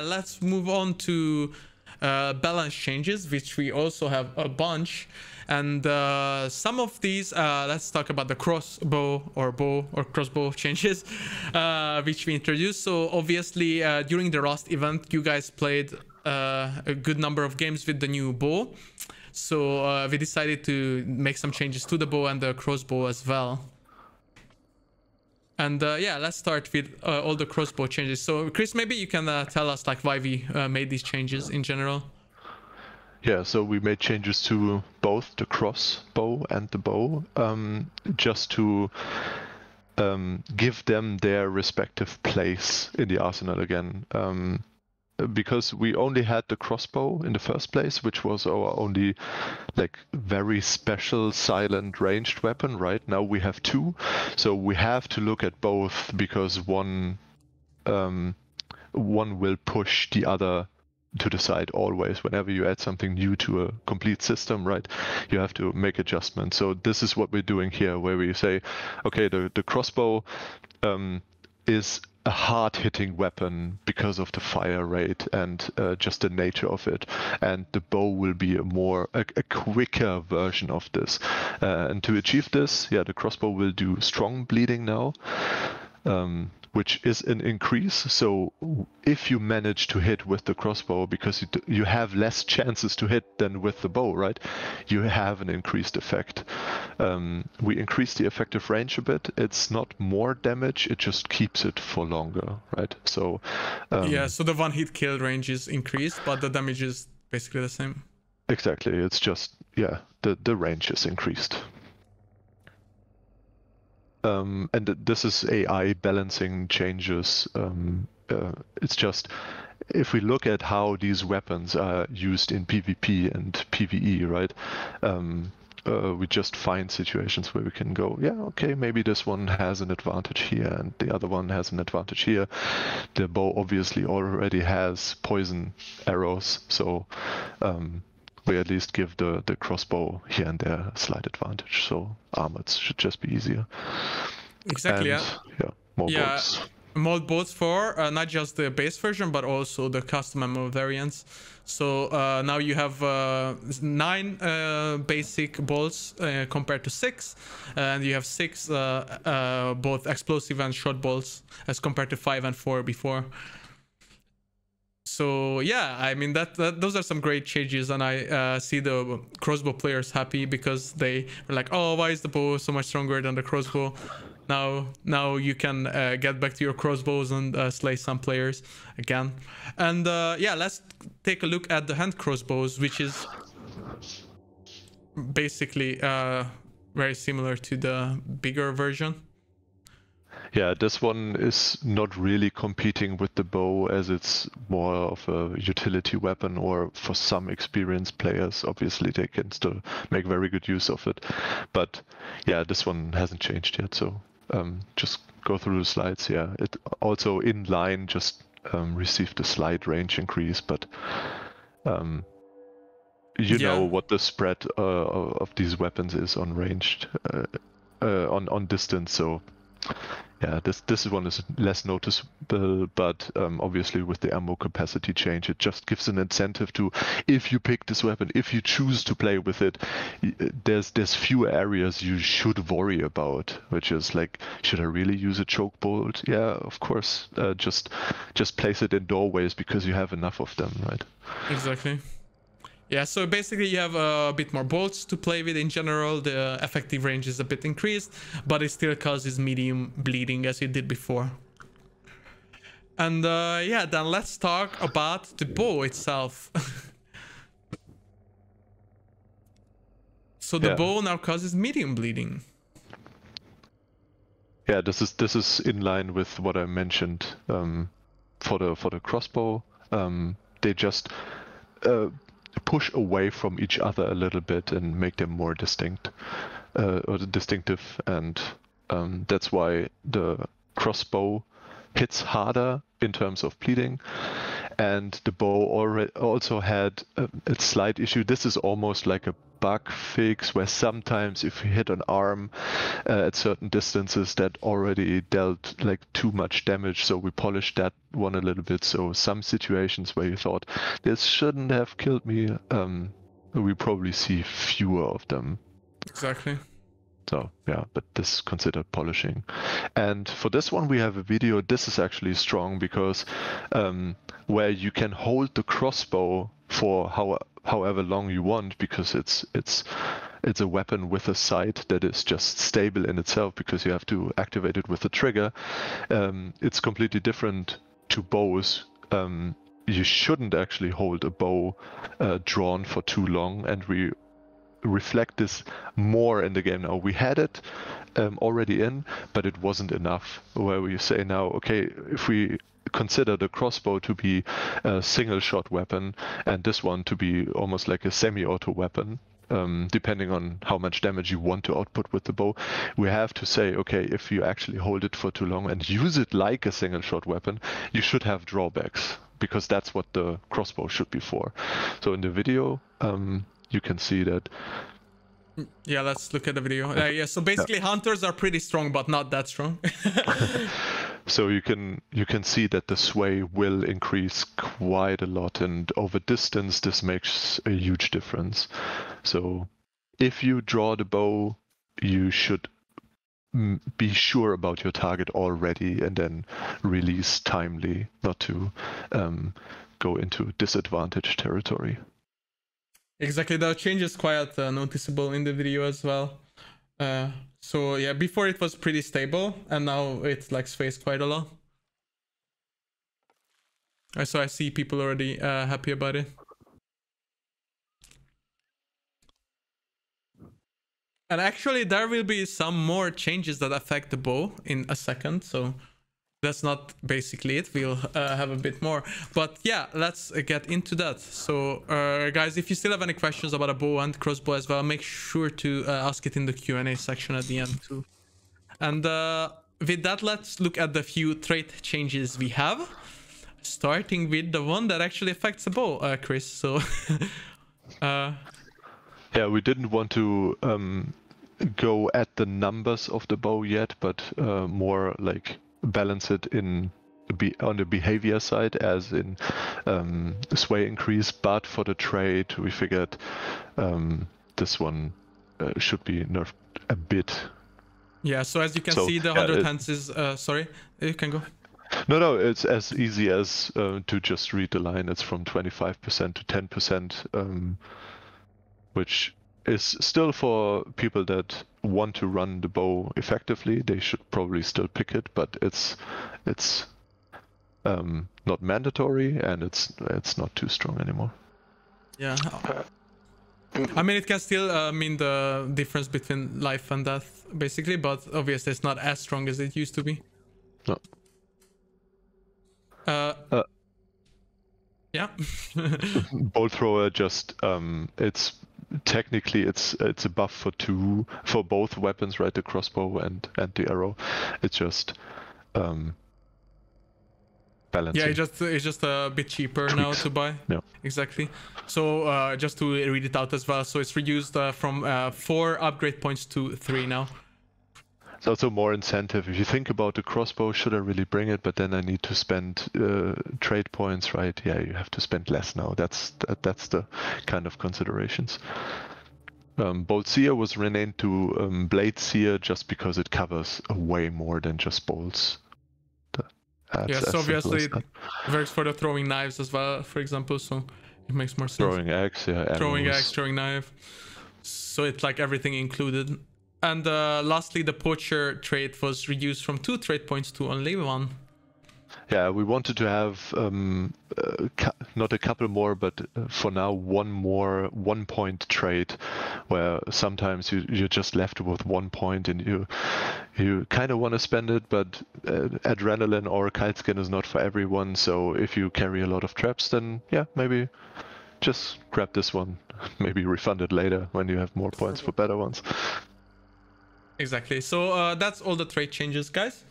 Let's move on to balance changes, which we also have a bunch. And some of these, let's talk about the crossbow or bow or crossbow changes, which we introduced. So obviously, during the Rust event, you guys played a good number of games with the new bow. So we decided to make some changes to the bow and the crossbow as well. And yeah, let's start with all the crossbow changes. So Chris, maybe you can tell us like why we made these changes in general. Yeah, so we made changes to both the crossbow and the bow, just to give them their respective place in the arsenal again. Because we only had the crossbow in the first place, which was our only like very special silent ranged weapon. Right now we have two, so we have to look at both, because one will push the other to the side always. Whenever you add something new to a complete system, right, you have to make adjustments. So this is what we're doing here, where we say, okay, the crossbow is a hard-hitting weapon because of the fire rate and just the nature of it, and the bow will be a quicker version of this. And to achieve this, yeah, the crossbow will do strong bleeding now, which is an increase. So if you manage to hit with the crossbow, because you have less chances to hit than with the bow, right, you have an increased effect. We increased the effective range a bit. It's not more damage, it just keeps it for longer, right? So yeah, so the one hit kill range is increased, but the damage is basically the same. Exactly, it's just, yeah, the range is increased. And this is AI balancing changes. It's just, if we look at how these weapons are used in PvP and PvE, right? We just find situations where we can go, yeah, okay, maybe this one has an advantage here and the other one has an advantage here. The bow obviously already has poison arrows, so we at least give the crossbow here and there a slight advantage. So armored should just be easier. Exactly. And, yeah, more bolts. More bolts for not just the base version, but also the custom ammo variants. So now you have 9 basic bolts compared to 6, and you have 6 both explosive and short bolts as compared to 5 and 4 before. So yeah, I mean those are some great changes, and I see the crossbow players happy because they were like, oh, why is the bow so much stronger than the crossbow? Now you can get back to your crossbows and slay some players again. And yeah, let's take a look at the hand crossbows, which is basically very similar to the bigger version. Yeah, this one is not really competing with the bow, as it's more of a utility weapon, or for some experienced players, obviously they can still make very good use of it. But yeah, this one hasn't changed yet, so just go through the slides. Yeah, it also in line just received a slight range increase, but you know what the spread of these weapons is on ranged, on distance, so yeah, this one is less noticeable, but obviously with the ammo capacity change, it just gives an incentive to, if you pick this weapon, if you choose to play with it, there's few areas you should worry about, which is like, should I really use a choke bolt? Yeah, of course, just place it in doorways because you have enough of them, right? Exactly. Yeah, so basically you have a bit more bolts to play with in general. The effective range is a bit increased, but it still causes medium bleeding as it did before. And yeah, then let's talk about the bow itself. So the bow now causes medium bleeding. Yeah, this is in line with what I mentioned for the crossbow. They just push away from each other a little bit and make them more distinct or distinctive, and that's why the crossbow hits harder in terms of bleeding, and the bow also had a slight issue. This is almost like a bug fix where sometimes if you hit an arm at certain distances, that already dealt like too much damage. So we polished that one a little bit. So some situations where you thought this shouldn't have killed me, we probably see fewer of them. Exactly. So yeah, but this is considered polishing. And for this one, we have a video. This is actually strong because where you can hold the crossbow for however long you want, because it's a weapon with a sight that is just stable in itself because you have to activate it with the trigger. It's completely different to bows. You shouldn't actually hold a bow drawn for too long, and we reflect this more in the game now. We had it already in, but it wasn't enough. Where we say now, okay, if we consider the crossbow to be a single shot weapon and this one to be almost like a semi-auto weapon, depending on how much damage you want to output with the bow, we have to say, okay, if you actually hold it for too long and use it like a single shot weapon, you should have drawbacks, because that's what the crossbow should be for. So in the video, you can see that. Yeah, let's look at the video. Yeah, so basically hunters are pretty strong, but not that strong. So you can see that the sway will increase quite a lot, and over distance this makes a huge difference. So if you draw the bow, you should be sure about your target already and then release timely, not to go into disadvantage territory. Exactly, the change is quite noticeable in the video as well. So yeah, before it was pretty stable, and now it like sways quite a lot. So I see people already happy about it. And actually there will be some more changes that affect the bow in a second, so that's not basically it. We'll have a bit more, but yeah, let's get into that. So guys, if you still have any questions about a bow and crossbow as well, make sure to ask it in the Q&A section at the end too. And with that, let's look at the few trait changes we have, starting with the one that actually affects the bow, Chris. So yeah, we didn't want to go at the numbers of the bow yet, but more like balance it on the behavior side, as in sway increase. But for the trait, we figured this one should be nerfed a bit. Yeah, so as you can see, the 100 hands is sorry, you can go. No, it's as easy as to just read the line. It's from 25% to 10%, which is still for people that want to run the bow effectively. They should probably still pick it, but it's not mandatory, and it's not too strong anymore. Yeah, I mean, it can still mean the difference between life and death, basically, but obviously it's not as strong as it used to be. No. Yeah. Bolt thrower, just it's technically it's a buff for both weapons, right? The crossbow and the arrow. It's just balancing. Yeah, it's just a bit cheaper now to buy. Yeah. Exactly. So just to read it out as well, so it's reduced from 4 upgrade points to 3 now. It's also more incentive. If you think about the crossbow, should I really bring it? But then I need to spend trade points, right? Yeah, you have to spend less now. That's the kind of considerations. Bolt Seer was renamed to Blade Seer just because it covers way more than just bolts. Yes, obviously it works for the throwing knives as well, for example, so it makes more sense. Throwing axe, yeah. Throwing axe, throwing knife. So it's like everything included. And lastly, the poacher trait was reduced from 2 trait points to only 1. Yeah, we wanted to have not a couple more, but for now one more 1-point trait, where sometimes you're just left with 1 point and you kind of want to spend it, but adrenaline or kite skin is not for everyone. So if you carry a lot of traps, then yeah, maybe just grab this one, maybe refund it later when you have more points for better ones. Exactly. So that's all the trait changes, guys.